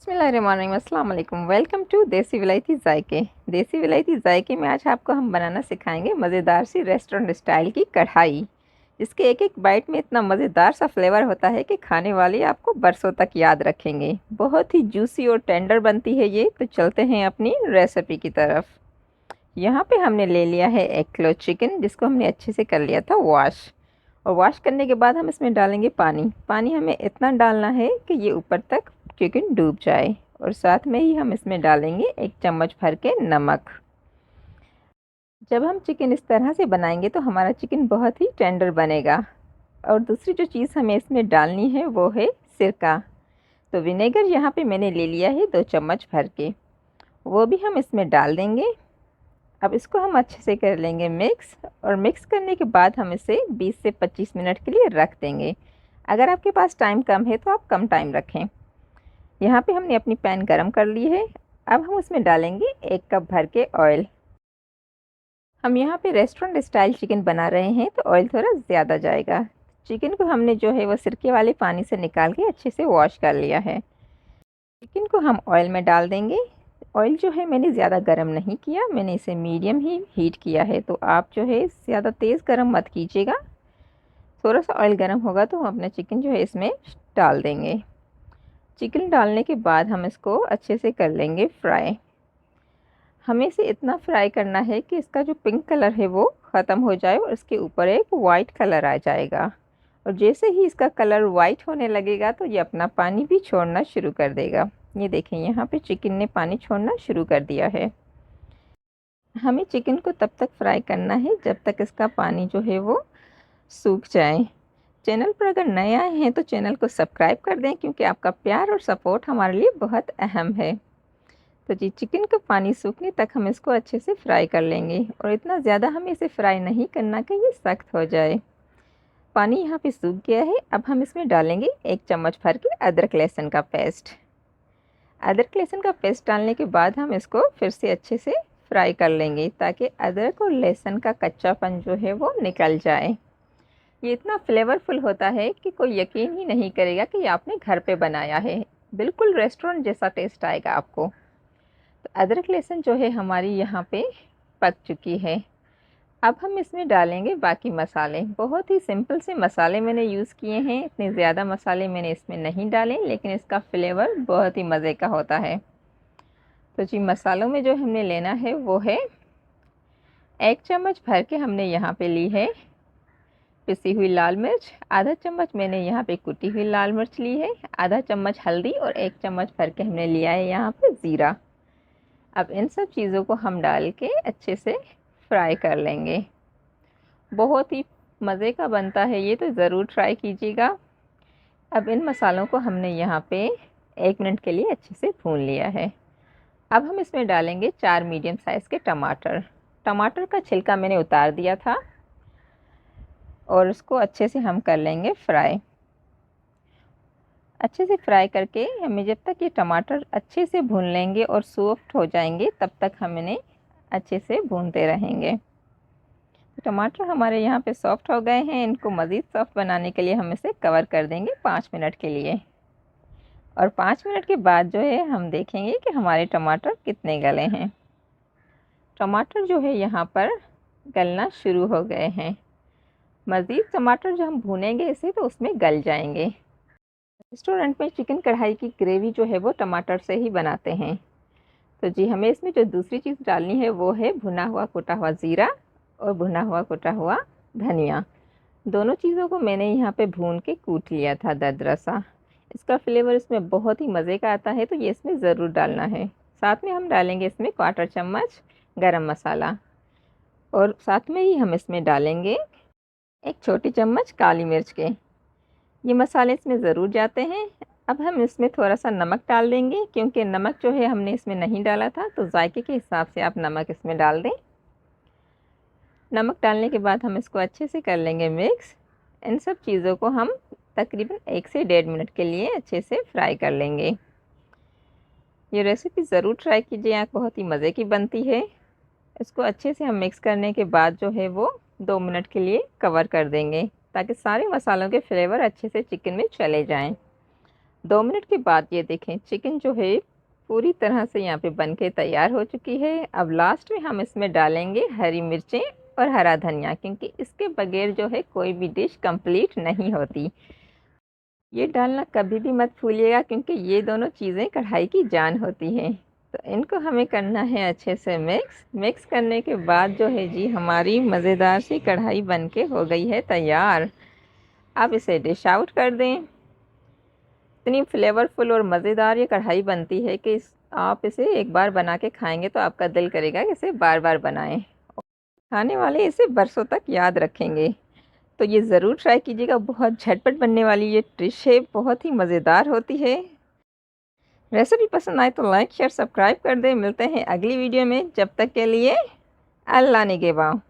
बिस्मिल्लाहिर्रहमानिर्रहीम, अस्सलाम वालेकुम। वेलकम टू देसी विलायती जायके। देसी विलायती जायके में आज आपको हम बनाना सिखाएंगे मज़ेदार सी रेस्टोरेंट स्टाइल की कढ़ाई, जिसके एक एक बाइट में इतना मज़ेदार सा फ्लेवर होता है कि खाने वाले आपको बरसों तक याद रखेंगे। बहुत ही जूसी और टेंडर बनती है ये। तो चलते हैं अपनी रेसिपी की तरफ। यहाँ पे हमने ले लिया है 1 किलो चिकन, जिसको हमने अच्छे से कर लिया था वॉश। और वॉश करने के बाद हम इसमें डालेंगे पानी। पानी हमें इतना डालना है कि ये ऊपर तक चिकन डूब जाए। और साथ में ही हम इसमें डालेंगे 1 चम्मच भर के नमक। जब हम चिकन इस तरह से बनाएंगे तो हमारा चिकन बहुत ही टेंडर बनेगा। और दूसरी जो चीज़ हमें इसमें डालनी है वो है सिरका। तो विनेगर यहाँ पे मैंने ले लिया है 2 चम्मच भर के, वो भी हम इसमें डाल देंगे। अब इसको हम अच्छे से कर लेंगे मिक्स। और मिक्स करने के बाद हम इसे 20 से 25 मिनट के लिए रख देंगे। अगर आपके पास टाइम कम है तो आप कम टाइम रखें। यहाँ पे हमने अपनी पैन गरम कर ली है। अब हम उसमें डालेंगे 1 कप भर के ऑयल। हम यहाँ पे रेस्टोरेंट स्टाइल चिकन बना रहे हैं तो ऑयल थोड़ा ज़्यादा जाएगा। चिकन को हमने जो है वो सिरके वाले पानी से निकाल के अच्छे से वॉश कर लिया है। चिकन को हम ऑयल में डाल देंगे। ऑयल जो है मैंने ज़्यादा गर्म नहीं किया, मैंने इसे मीडियम ही हीट किया है। तो आप जो है ज़्यादा तेज़ गर्म मत कीजिएगा। थोड़ा सा ऑयल गर्म होगा तो हम अपना चिकन जो है इसमें डाल देंगे। चिकन डालने के बाद हम इसको अच्छे से कर लेंगे फ्राई। हमें इसे इतना फ्राई करना है कि इसका जो पिंक कलर है वो ख़त्म हो जाए और इसके ऊपर एक वाइट कलर आ जाएगा। और जैसे ही इसका कलर वाइट होने लगेगा तो ये अपना पानी भी छोड़ना शुरू कर देगा। ये देखें, यहाँ पे चिकन ने पानी छोड़ना शुरू कर दिया है। हमें चिकन को तब तक फ्राई करना है जब तक इसका पानी जो है वो सूख जाए। चैनल पर अगर नए आए हैं तो चैनल को सब्सक्राइब कर दें, क्योंकि आपका प्यार और सपोर्ट हमारे लिए बहुत अहम है। तो जी, चिकन का पानी सूखने तक हम इसको अच्छे से फ्राई कर लेंगे। और इतना ज़्यादा हमें इसे फ्राई नहीं करना कि ये सख्त हो जाए। पानी यहाँ पे सूख गया है। अब हम इसमें डालेंगे 1 चम्मच भर के अदरक लहसुन का पेस्ट। अदरक लहसुन का पेस्ट डालने के बाद हम इसको फिर से अच्छे से फ्राई कर लेंगे, ताकि अदरक और लहसुन का कच्चापन जो है वो निकल जाए। ये इतना फ्लेवरफुल होता है कि कोई यकीन ही नहीं करेगा कि आपने घर पे बनाया है। बिल्कुल रेस्टोरेंट जैसा टेस्ट आएगा आपको। तो अदरक लहसुन जो है हमारी यहाँ पे पक चुकी है। अब हम इसमें डालेंगे बाकी मसाले। बहुत ही सिंपल से मसाले मैंने यूज़ किए हैं, इतने ज़्यादा मसाले मैंने इसमें नहीं डाले, लेकिन इसका फ्लेवर बहुत ही मज़े का होता है। तो जी, मसालों में जो हमने लेना है वो है 1 चम्मच भर के हमने यहाँ पे ली है पिसी हुई लाल मिर्च। आधा चम्मच मैंने यहाँ पे कुटी हुई लाल मिर्च ली है। आधा चम्मच हल्दी और 1 चम्मच भर के हमने लिया है यहाँ पे ज़ीरा। अब इन सब चीज़ों को हम डाल के अच्छे से फ्राई कर लेंगे। बहुत ही मज़े का बनता है ये, तो ज़रूर ट्राई कीजिएगा। अब इन मसालों को हमने यहाँ पे 1 मिनट के लिए अच्छे से भून लिया है। अब हम इसमें डालेंगे 4 मीडियम साइज़ के टमाटर। टमाटर का छिलका मैंने उतार दिया था और उसको अच्छे से हम कर लेंगे फ्राई। अच्छे से फ्राई करके हमें जब तक ये टमाटर अच्छे से भून लेंगे और सॉफ्ट हो जाएंगे तब तक हम इन्हें अच्छे से भूनते रहेंगे। टमाटर हमारे यहाँ पे सॉफ्ट हो गए हैं। इनको मज़ीद सॉफ्ट बनाने के लिए हम इसे कवर कर देंगे 5 मिनट के लिए। और 5 मिनट के बाद जो है हम देखेंगे कि हमारे टमाटर कितने गले हैं। टमाटर जो है यहाँ पर गलना शुरू हो गए हैं। मज़ीद टमाटर जो हम भूनेंगे इसे तो उसमें गल जाएंगे। रेस्टोरेंट में चिकन कढ़ाई की ग्रेवी जो है वो टमाटर से ही बनाते हैं। तो जी, हमें इसमें जो दूसरी चीज़ डालनी है वो है भुना हुआ कुटा हुआ ज़ीरा और भुना हुआ कुटा हुआ धनिया। दोनों चीज़ों को मैंने यहाँ पे भून के कूट लिया था दरदरा सा। इसका फ्लेवर इसमें बहुत ही मज़े का आता है, तो ये इसमें ज़रूर डालना है। साथ में हम डालेंगे इसमें 1/4 चम्मच गरम मसाला। और साथ में ही हम इसमें डालेंगे 1 छोटी चम्मच काली मिर्च के। ये मसाले इसमें ज़रूर जाते हैं। अब हम इसमें थोड़ा सा नमक डाल देंगे, क्योंकि नमक जो है हमने इसमें नहीं डाला था, तो जायके के हिसाब से आप नमक इसमें डाल दें। नमक डालने के बाद हम इसको अच्छे से कर लेंगे मिक्स। इन सब चीज़ों को हम तकरीबन 1 से 1.5 मिनट के लिए अच्छे से फ्राई कर लेंगे। ये रेसिपी ज़रूर ट्राई कीजिए, बहुत ही मज़े की बनती है। इसको अच्छे से हम मिक्स करने के बाद जो है वो 2 मिनट के लिए कवर कर देंगे, ताकि सारे मसालों के फ्लेवर अच्छे से चिकन में चले जाएं। 2 मिनट के बाद ये देखें चिकन जो है पूरी तरह से यहाँ पे बन के तैयार हो चुकी है। अब लास्ट में हम इसमें डालेंगे हरी मिर्चें और हरा धनिया, क्योंकि इसके बगैर जो है कोई भी डिश कंप्लीट नहीं होती। ये डालना कभी भी मत भूलिएगा, क्योंकि ये दोनों चीज़ें कढ़ाई की जान होती हैं। तो इनको हमें करना है अच्छे से मिक्स करने के बाद जो है जी हमारी मज़ेदार सी कढ़ाई बन के हो गई है तैयार। अब इसे डिश आउट कर दें। इतनी फ्लेवरफुल और मज़ेदार ये कढ़ाई बनती है कि आप इसे एक बार बना के खाएंगे तो आपका दिल करेगा कि इसे बार बार बनाएं। खाने वाले इसे बरसों तक याद रखेंगे। तो ये ज़रूर ट्राई कीजिएगा। बहुत झटपट बनने वाली ये डिश है, बहुत ही मज़ेदार होती है। रेसिपी पसंद आए तो लाइक शेयर सब्सक्राइब कर दें। मिलते हैं अगली वीडियो में, जब तक के लिए अल्लाह निगहबान।